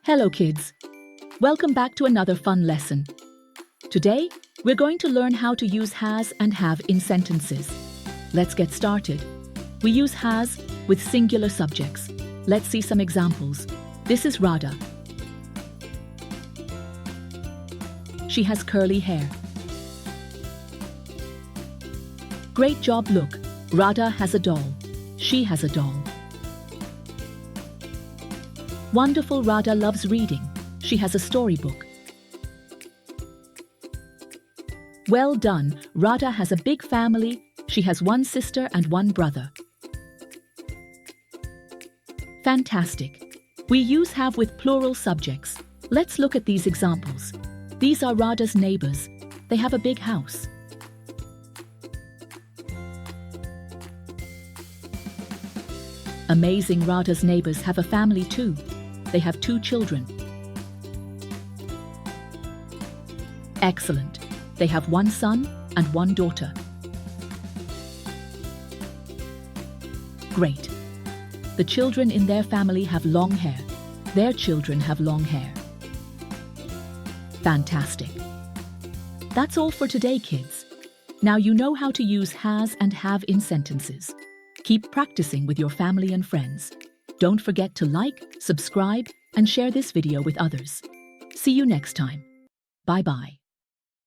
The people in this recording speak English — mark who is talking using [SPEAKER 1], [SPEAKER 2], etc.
[SPEAKER 1] Hello kids, welcome back to another fun lesson. Today, we're going to learn how to use has and have in sentences. Let's get started. We use has with singular subjects. Let's see some examples. This is Radha. She has curly hair. Great job, look. Radha has a doll. She has a doll. Wonderful, Radha loves reading. She has a storybook. Well done, Radha has a big family. She has one sister and one brother. Fantastic. We use have with plural subjects. Let's look at these examples. These are Radha's neighbors. They have a big house. Amazing, Radha's neighbors have a family too. They have 2 children. Excellent. They have 1 son and 1 daughter. Great. The children in their family have long hair. Their children have long hair. Fantastic. That's all for today, kids. Now you know how to use has and have in sentences. Keep practicing with your family and friends. Don't forget to like, subscribe, and share this video with others. See you next time. Bye-bye.